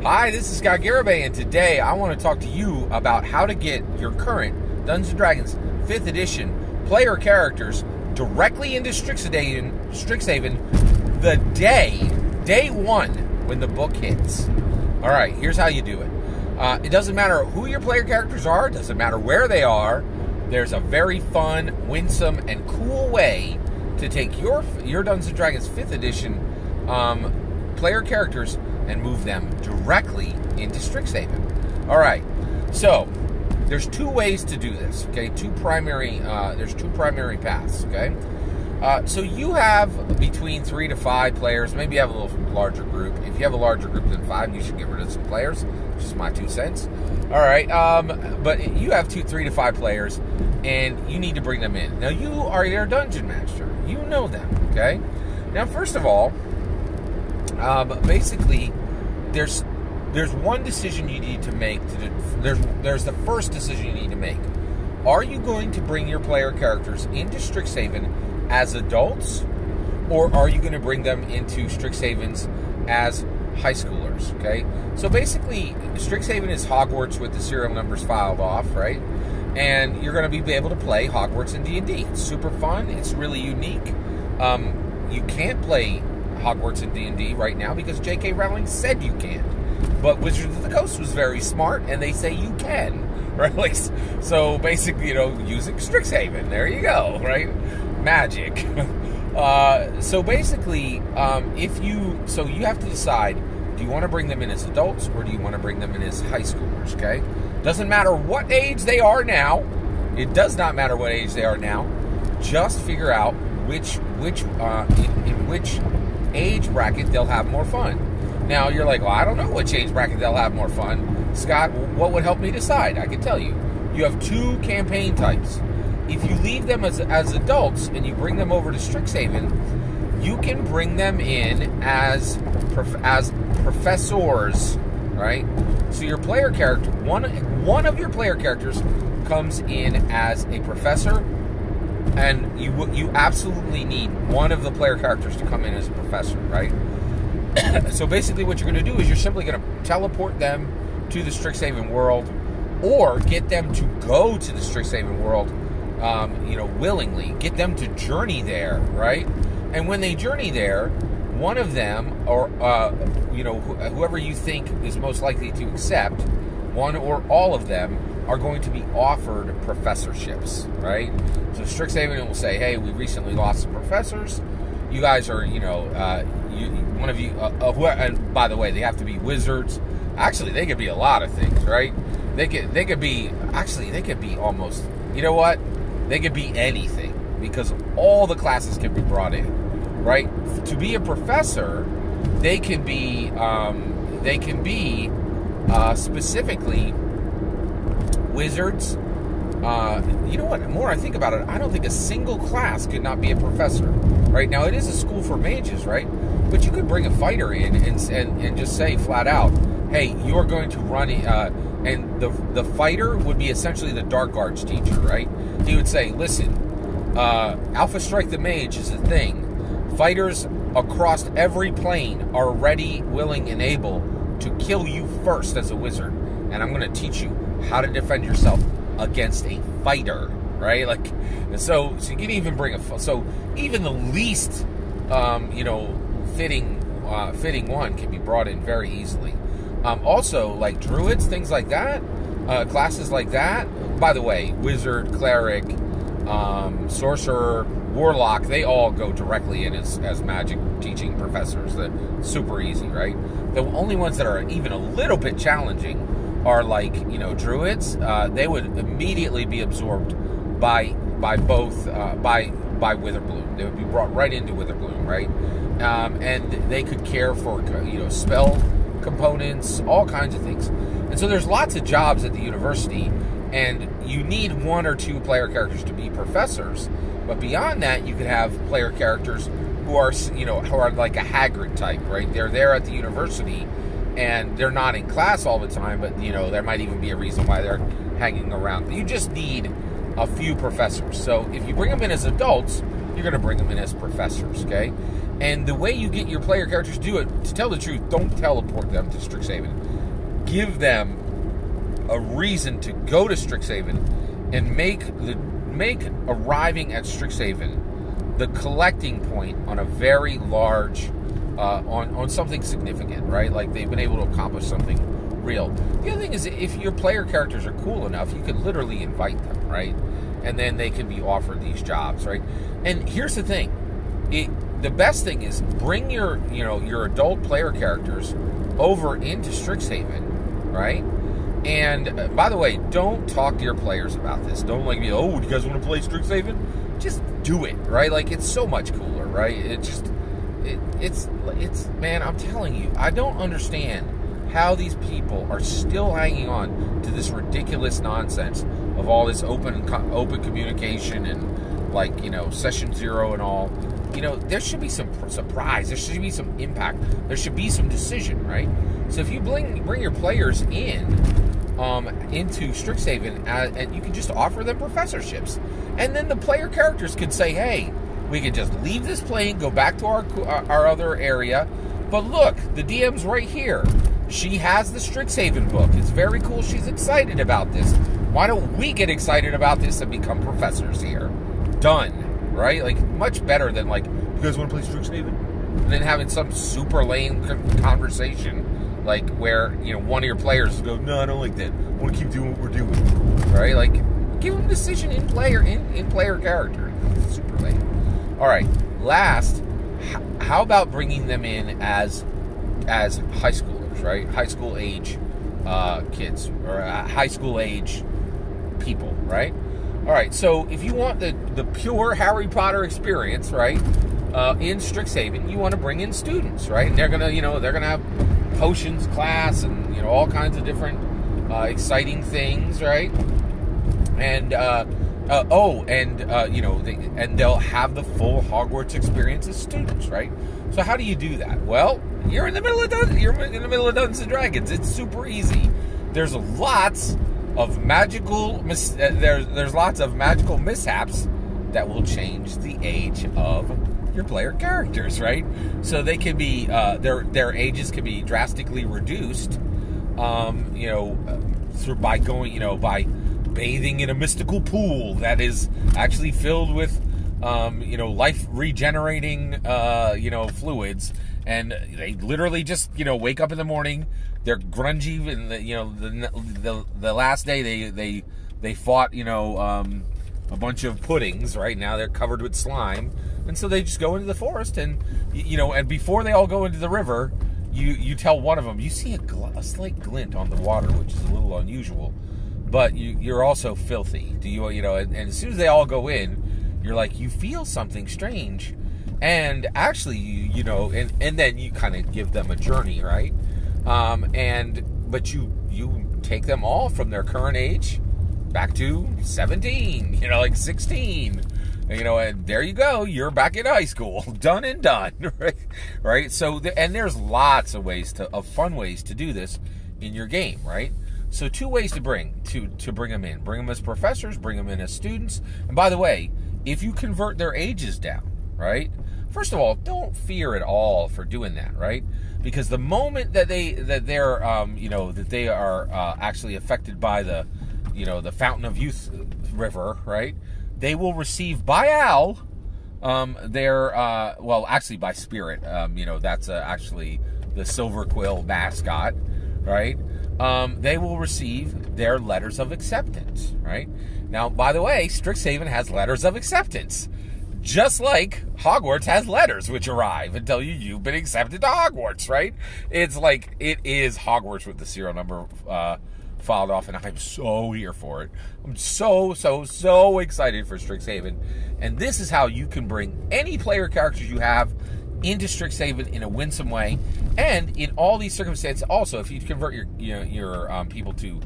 Hi, this is Garibay, and today I want to talk to you about how to get your current Dungeons & Dragons 5th edition player characters directly into Strixhaven the day one when the book hits. Alright, here's how you do it. It doesn't matter who your player characters are, it doesn't matter where they are. There's a very fun, winsome, and cool way to take your Dungeons & Dragons 5th edition player characters and move them directly into Strixhaven. All right, so there's two ways to do this. Okay, there's two primary paths. Okay, so you have between 3 to 5 players. Maybe you have a little larger group. If you have a larger group than 5, you should get rid of some players. Just my 2 cents. All right, but you have 3 to 5 players, and you need to bring them in. Now you are their dungeon master. You know them. Okay. Now, first of all, basically, there's one decision you need to make. There's the first decision you need to make. Are you going to bring your player characters into Strixhaven as adults, or are you going to bring them into Strixhavens as high schoolers? Okay, so basically, Strixhaven is Hogwarts with the serial numbers filed off, right? And you're going to be able to play Hogwarts in D&D. It's super fun. It's really unique. You can't play Hogwarts in D&D right now because J.K. Rowling said you can't. But Wizards of the Coast was very smart, and they say you can, right? Like, so basically, using Strixhaven. There you go, right? Magic. So basically, you have to decide: do you want to bring them in as adults, or do you want to bring them in as high schoolers? Okay, doesn't matter what age they are now. It does not matter what age they are now. Just figure out in which age bracket they'll have more fun. Now you're like, well, I don't know which age bracket they'll have more fun. Scott, what would help me decide? I can tell you. You have 2 campaign types. If you leave them as adults and you bring them over to Strixhaven, you can bring them in as professors, right? So your player character, one of your player characters comes in as a professor, and you absolutely need one of the player characters to come in as a professor, right? So basically what you're going to do is you're simply going to teleport them to the Strixhaven world, or get them to go to the Strixhaven world, willingly. Get them to journey there, right? And when they journey there, one of them, or, whoever you think is most likely to accept, one or all of them, are going to be offered professorships, right? So Strixhaven will say, hey, we recently lost some professors. You guys are, one of you, and by the way, they have to be wizards. Actually, they could be a lot of things, right? They could be almost, you know what? They could be anything, because all the classes can be brought in, right? To be a professor, they can be specifically wizards. You know what? The more I think about it, I don't think a single class could not be a professor. Right now, it is a school for mages, right? But you could bring a fighter in and just say flat out, "Hey, you're going to run." And the fighter would be essentially the dark arts teacher, right? He would say, "Listen, Alpha Strike the Mage is a thing. Fighters across every plane are ready, willing, and able to kill you first as a wizard, and I'm going to teach you how to defend yourself against a fighter." Right? Like, so you can even bring even the least, fitting one can be brought in very easily. Also, like druids, things like that, classes like that. By the way, wizard, cleric, sorcerer, warlock, they all go directly in as magic teaching professors. That's super easy, right? The only ones that are even a little bit challenging are like, druids. They would immediately be absorbed by Witherbloom. They would be brought right into Witherbloom, right? And they could care for, spell components, all kinds of things. And so there's lots of jobs at the university, and you need 1 or 2 player characters to be professors. But beyond that, you could have player characters who are like a Hagrid type, right? They're there at the university, and they're not in class all the time, but, there might even be a reason why they're hanging around. You just need a few professors. So if you bring them in as adults, you're going to bring them in as professors, okay? And the way you get your player characters to do it, to tell the truth, don't teleport them to Strixhaven. Give them a reason to go to Strixhaven and make arriving at Strixhaven the collecting point on a very large, on something significant, right? Like they've been able to accomplish something real. The other thing is, if your player characters are cool enough, you can literally invite them, right? And then they can be offered these jobs, right? And here's the thing. The best thing is bring your adult player characters over into Strixhaven, right? And by the way, don't talk to your players about this. Don't like be, oh, do you guys want to play Strixhaven? Just do it, right? Like, it's so much cooler, right? It's man, I'm telling you, I don't understand how these people are still hanging on to this ridiculous nonsense of all this open communication and, like, session 0 and all. There should be some surprise. There should be some impact. There should be some decision, right? So if you bring your players into Strixhaven, and you can just offer them professorships, and then the player characters could say, "Hey, we can just leave this plane, go back to our other area, but look, the DM's right here. She has the Strixhaven book. It's very cool. She's excited about this. Why don't we get excited about this and become professors here? Done." Right? Like, much better than, like, you guys want to play Strixhaven? And then having some super lame conversation, like, where, one of your players go, no, I don't like that. I want to keep doing what we're doing. Right? Like, give them a decision in player character. It's super lame. All right. Last, how about bringing them in as high schoolers, right? High school age kids, or high school age people, right? All right, so if you want the pure Harry Potter experience, right, in Strixhaven, you want to bring in students, right? And they're gonna have potions class and all kinds of different exciting things, right? And and they'll have the full Hogwarts experience as students, right? So how do you do that? Well, you're in the middle of Dungeons and Dragons. It's super easy. There's lots of magical there's lots of magical mishaps that will change the age of your player characters, right? So they can be their ages can be drastically reduced, by bathing in a mystical pool that is actually filled with life regenerating fluids, and they literally just wake up in the morning. They're grungy, and the last day they fought a bunch of puddings. Right now they're covered with slime, and so they just go into the forest, and and before they all go into the river, you tell one of them, you see a slight glint on the water, which is a little unusual, but you're also filthy. And as soon as they all go in, you're like, you feel something strange, and actually and then you kind of give them a journey, right? But you take them all from their current age back to 17, like 16, and there you go. You're back in high school, done and done, right? So, and there's lots of fun ways to do this in your game, right? So 2 ways to bring them in. Bring them as professors, bring them in as students. And by the way, if you convert their ages down, right? First of all, don't fear at all for doing that, right? Because the moment that they are actually affected by the Fountain of Youth river, right? They will receive by Al actually by Spirit. That's actually the Silver Quill mascot, right? They will receive their letters of acceptance, right? Now, by the way, Strixhaven has letters of acceptance. Just like Hogwarts has letters which arrive and tell you you've been accepted to Hogwarts, right? It's like, it is Hogwarts with the serial number filed off, and I'm so here for it. I'm so excited for Strixhaven. And this is how you can bring any player characters you have into Strixhaven in a winsome way. And in all these circumstances, also, if you convert your people to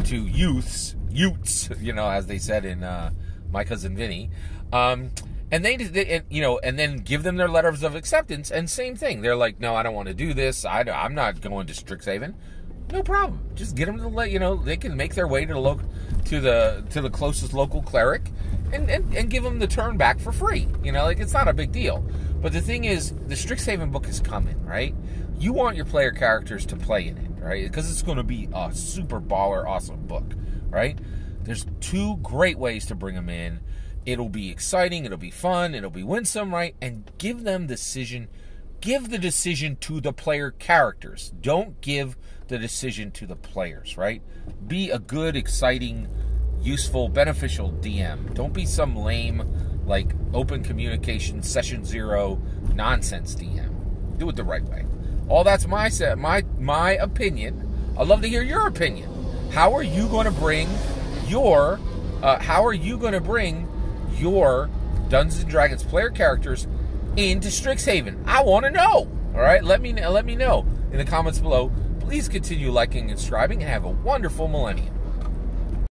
youths, as they said in My Cousin Vinny, and then give them their letters of acceptance, and same thing. They're like, no, I don't want to do this. I'm not going to Strixhaven. No problem. Just get them to they can make their way to the closest local cleric, and give them the turn back for free. It's not a big deal. But the thing is, the Strixhaven book is coming, right? You want your player characters to play in it, right? Because it's going to be a super baller, awesome book, right? There's 2 great ways to bring them in. It'll be exciting, it'll be fun, it'll be winsome, right? And give the decision to the player characters. Don't give the decision to the players, right? Be a good, exciting, useful, beneficial DM. Don't be some lame, open communication, session 0 nonsense DM. Do it the right way. All that's my opinion. I'd love to hear your opinion. How are you going to bring your Dungeons and Dragons player characters into Strixhaven? I want to know. All right, let me know in the comments below. Please continue liking and subscribing, and have a wonderful millennium.